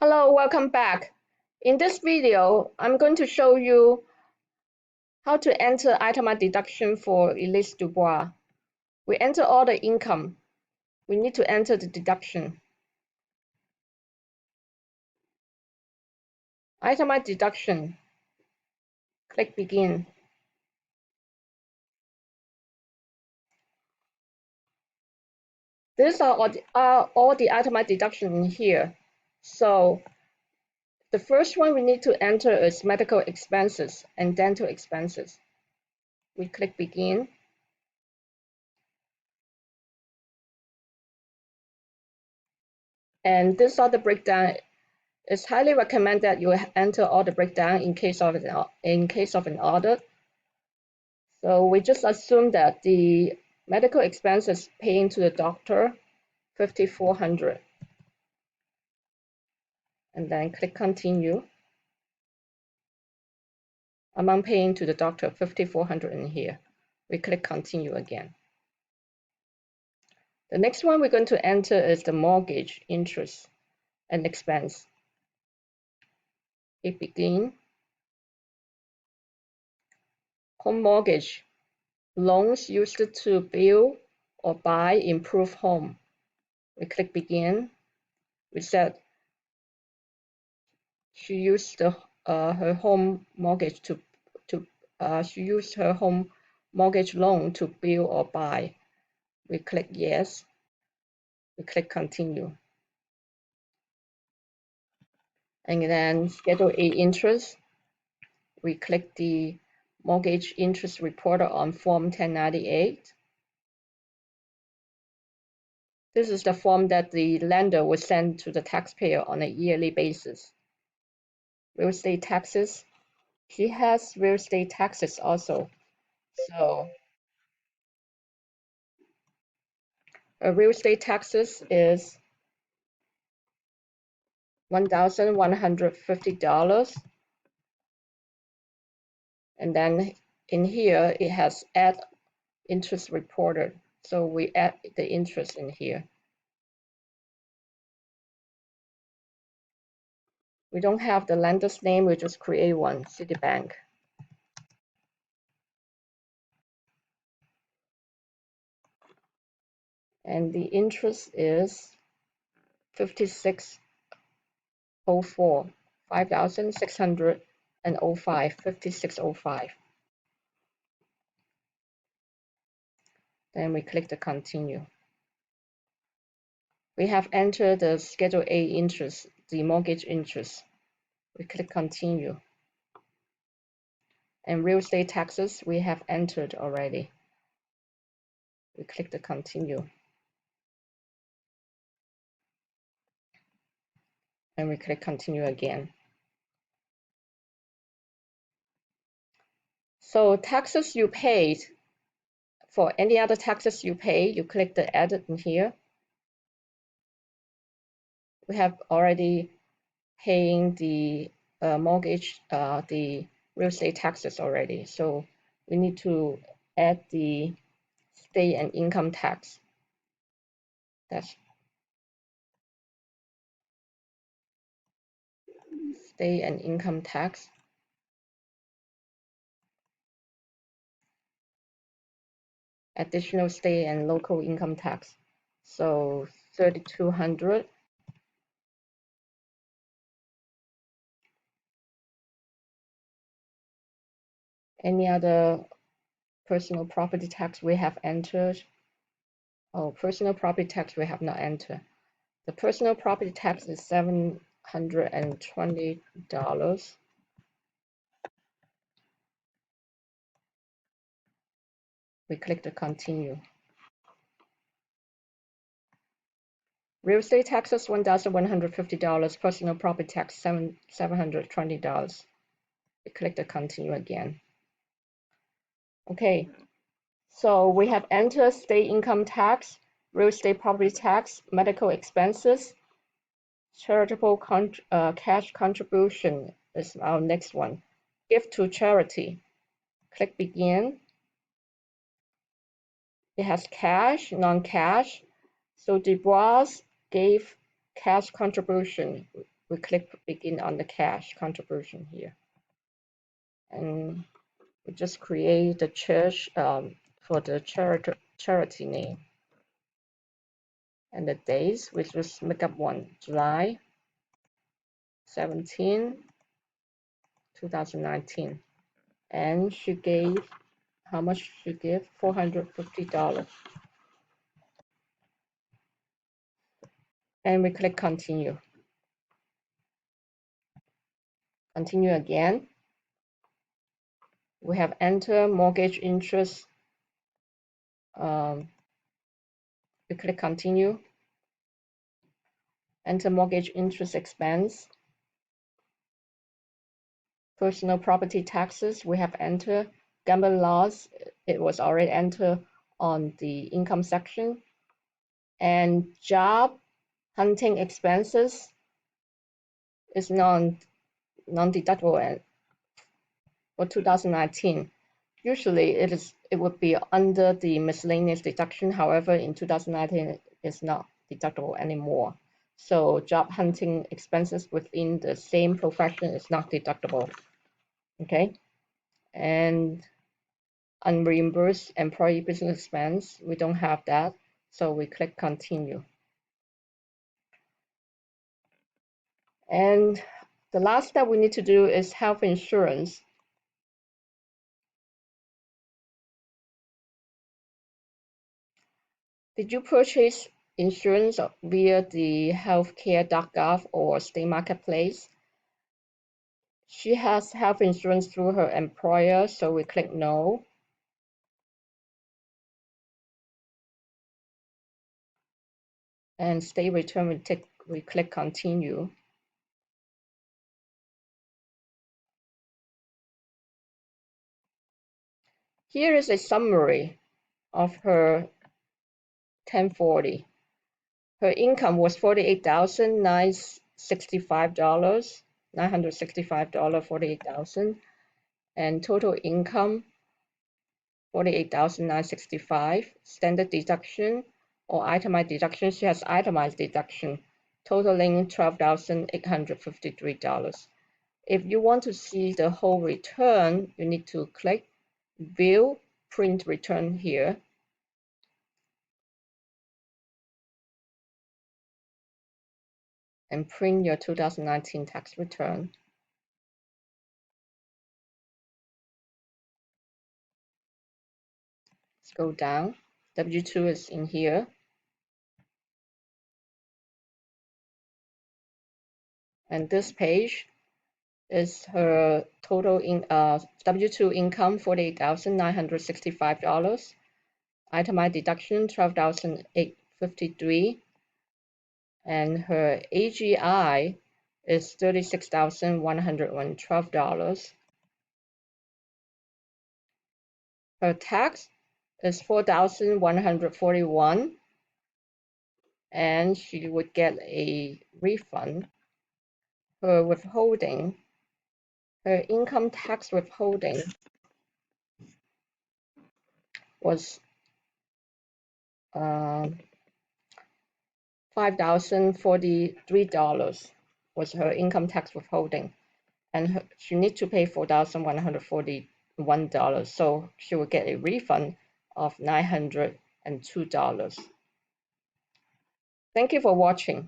Hello, welcome back. In this video, I'm going to show you how to enter itemized deduction for Elise Dubois. We enter all the income. We need to enter the deduction. Itemized deduction. Click begin. These are all the itemized deduction in here. So the first one we need to enter is medical expenses and dental expenses. We click begin. And this are the breakdown. It's highly recommended that you enter all the breakdown in case of an audit. So we just assume that the medical expenses paying to the doctor, $5,400, and then click continue. Amount paying to the doctor, $5,400 in here. We click continue again. The next one we're going to enter is the mortgage interest and expense. Hit begin. Home mortgage, loans used to build or buy improved home. We click begin. We said she used her home mortgage she used her home mortgage loan to build or buy. We click yes. We click continue. And then Schedule A interest. We click the mortgage interest reporter on Form 1098. This is the form that the lender will send to the taxpayer on a yearly basis. Real estate taxes. She has real estate taxes also. So real estate taxes is $1,150. And then in here, it has add interest reported. So we add the interest in here. We don't have the lender's name, we just create one, Citibank. And the interest is 5604, 5,605, 5605. Then we click the continue. We have entered the Schedule A interest, the mortgage interest. We click continue. And real estate taxes we have entered already. We click the continue. And we click continue again. So taxes you paid, for any other taxes you pay, you click the edit in here. We have already paying the mortgage, the real estate taxes already. So we need to add the state and income tax. That's state and income tax. Additional state and local income tax. So 3,200. Any other personal property tax we have entered? Oh, personal property tax we have not entered. The personal property tax is $720. We click the continue. Real estate taxes $1,150. Personal property tax $720. We click the continue again. Okay, so we have entered state income tax, real estate property tax, medical expenses, charitable cash contribution is our next one. Gift to charity. Click begin. It has cash, non-cash. So Dubois gave cash contribution. we click begin on the cash contribution here, and we just create the church for the charity name and the days. We just make up one, July 17, 2019, and she gave, how much she gave? $450. And we click continue. Continue again. We have enter mortgage interest. We click continue. Enter mortgage interest expense. Personal property taxes, we have entered. Gambling loss, it was already entered on the income section. And job hunting expenses is non-deductible for 2019. Usually it would be under the miscellaneous deduction. However, in 2019, it's not deductible anymore. So job hunting expenses within the same profession is not deductible. Okay, and unreimbursed employee business expense, we don't have that, so we click continue. And the last step we need to do is health insurance. Did you purchase insurance via the healthcare.gov or state marketplace? She has health insurance through her employer, so we click no. And state return, we click continue. Here is a summary of her 1040. Her income was $48,965, $48,000, and total income $48,965. Standard deduction or itemized deduction, she has itemized deduction, totaling $12,853. If you want to see the whole return, you need to click View Print Return here. And print your 2019 tax return. Let's go down. W-2 is in here. And this page is her total W-2 income, $48,965. Itemized deduction, $12,853. And her AGI is $36,112. Her tax is $4,141, and she would get a refund. Her withholding, her income tax withholding was $5,043 was her income tax withholding, and she needs to pay $4,141, so she will get a refund of $902. Thank you for watching.